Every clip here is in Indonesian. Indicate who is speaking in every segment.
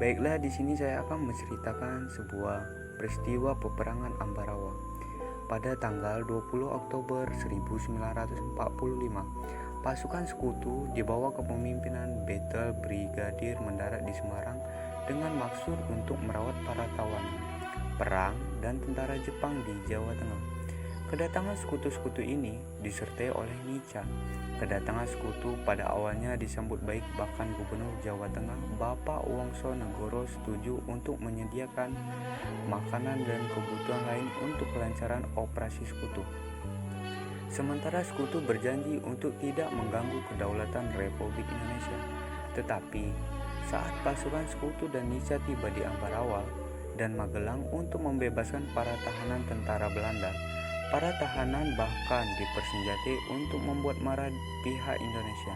Speaker 1: Baiklah, di sini saya akan menceritakan sebuah peristiwa peperangan Ambarawa. Pada tanggal 20 Oktober 1945, pasukan sekutu di bawah kepemimpinan Battle Brigadier mendarat di Semarang dengan maksud untuk merawat para tawanan perang dan tentara Jepang di Jawa Tengah. Kedatangan sekutu-sekutu ini disertai oleh Nica. Kedatangan sekutu pada awalnya disambut baik, bahkan Gubernur Jawa Tengah Bapak Wongso Negoro setuju untuk menyediakan makanan dan kebutuhan lain untuk kelancaran operasi sekutu. Sementara sekutu berjanji untuk tidak mengganggu kedaulatan Republik Indonesia. Tetapi saat pasukan sekutu dan Nica tiba di Ambarawa dan Magelang untuk membebaskan para tahanan tentara Belanda, para tahanan bahkan dipersenjatai untuk membuat marah pihak Indonesia.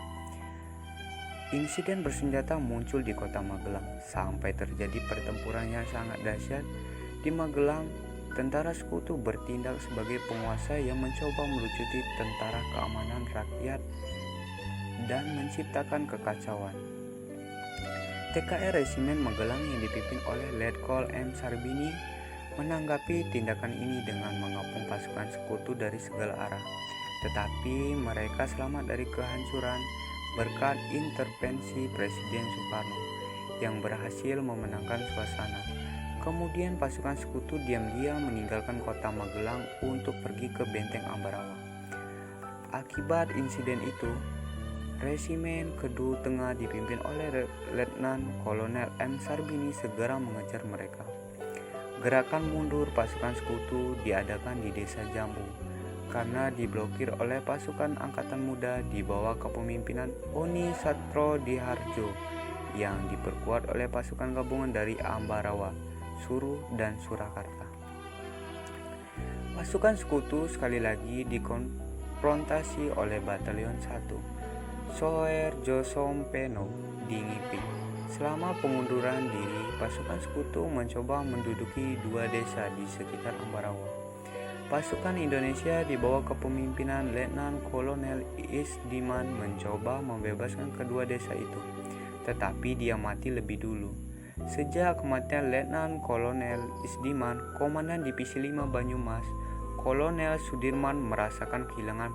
Speaker 1: Insiden bersenjata muncul di kota Magelang sampai terjadi pertempuran yang sangat dahsyat. Di Magelang, tentara sekutu bertindak sebagai penguasa yang mencoba melucuti tentara keamanan rakyat dan menciptakan kekacauan. TKR Resimen Magelang yang dipimpin oleh Letkol M. Sarbini menanggapi tindakan ini dengan mengepung pasukan sekutu dari segala arah. Tetapi mereka selamat dari kehancuran berkat intervensi Presiden Soekarno yang berhasil memenangkan suasana. Kemudian pasukan sekutu diam-diam meninggalkan kota Magelang untuk pergi ke benteng Ambarawa. Akibat insiden itu, Resimen Kedu Tengah dipimpin oleh Letnan Kolonel M. Sarbini segera mengejar mereka. Gerakan mundur pasukan sekutu diadakan di Desa Jambu karena diblokir oleh pasukan angkatan muda di bawah kepemimpinan Oni Satrodinharjo yang diperkuat oleh pasukan gabungan dari Ambarawa, Suruh, dan Surakarta. Pasukan sekutu sekali lagi dikonfrontasi oleh Batalion 1 Soer Josompeno di Ngipi. Selama pengunduran diri, pasukan sekutu mencoba menduduki dua desa di sekitar Ambarawa. Pasukan Indonesia di bawah kepemimpinan Letnan Kolonel Isdiman mencoba membebaskan kedua desa itu, tetapi dia mati lebih dulu. Sejak kematian Letnan Kolonel Isdiman, Komandan Divisi 5 Banyumas, Kolonel Sudirman merasakan kehilangan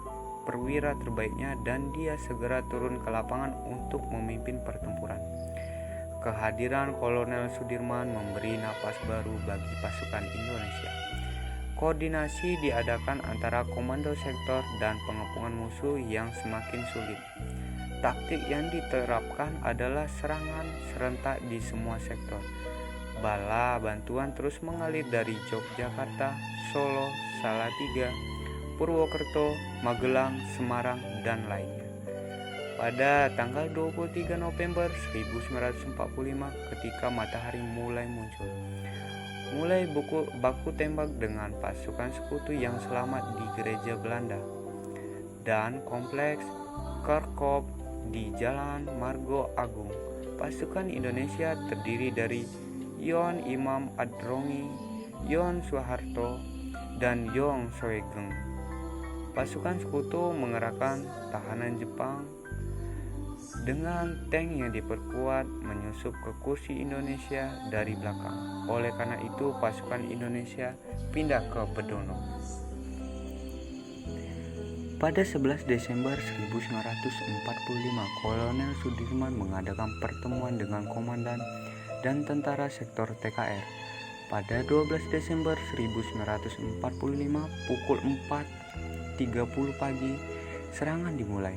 Speaker 1: perwira terbaiknya dan dia segera turun ke lapangan untuk memimpin pertempuran. Kehadiran Kolonel Sudirman memberi napas baru bagi pasukan Indonesia. Koordinasi diadakan antara komando sektor dan pengepungan musuh yang semakin sulit. Taktik yang diterapkan adalah serangan serentak di semua sektor. Bala bantuan terus mengalir dari Yogyakarta, Solo, Salatiga, Purwokerto, Magelang, Semarang, dan lainnya. Pada tanggal 23 November 1945, ketika matahari mulai muncul, mulai baku tembak dengan pasukan sekutu yang selamat di gereja Belanda dan kompleks Kerkop di Jalan Margo Agung. Pasukan Indonesia terdiri dari Yon Imam Adrongi, Yon Soeharto, dan Yong Soegeng. Pasukan sekutu mengerahkan tahanan Jepang dengan tank yang diperkuat menyusup ke kursi Indonesia dari belakang. Oleh karena itu, pasukan Indonesia pindah ke Bedono. Pada 11 Desember 1945, Kolonel Sudirman mengadakan pertemuan dengan komandan dan tentara sektor TKR. Pada 12 Desember 1945, pukul 4.30 pagi, serangan dimulai.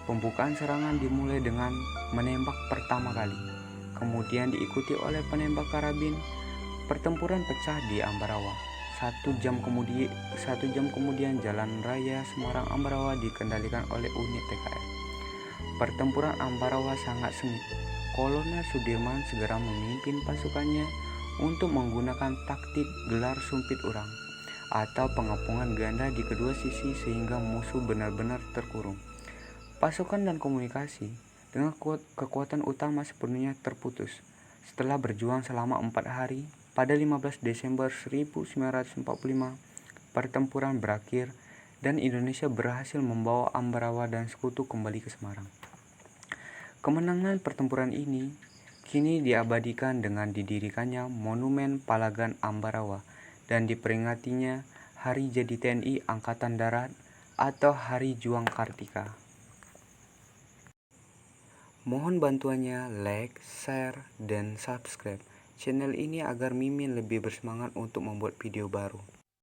Speaker 1: Pembukaan serangan dimulai dengan menembak pertama kali, kemudian diikuti oleh penembak karabin. Pertempuran pecah di Ambarawa. Satu jam kemudian Jalan Raya Semarang Ambarawa dikendalikan oleh unit TKR. Pertempuran Ambarawa sangat sengit. Kolonel Sudirman segera memimpin pasukannya untuk menggunakan taktik gelar sumpit urang atau pengepungan ganda di kedua sisi sehingga musuh benar-benar terkurung. Pasukan dan komunikasi dengan kekuatan utama sepenuhnya terputus. Setelah berjuang selama 4 hari, pada 15 Desember 1945, pertempuran berakhir dan Indonesia berhasil membawa Ambarawa dan sekutu kembali ke Semarang. Kemenangan pertempuran ini kini diabadikan dengan didirikannya Monumen Palagan Ambarawa dan diperingatinya Hari Jadi TNI Angkatan Darat atau Hari Juang Kartika. Mohon bantuannya like, share, dan subscribe channel ini agar Mimin lebih bersemangat untuk membuat video baru.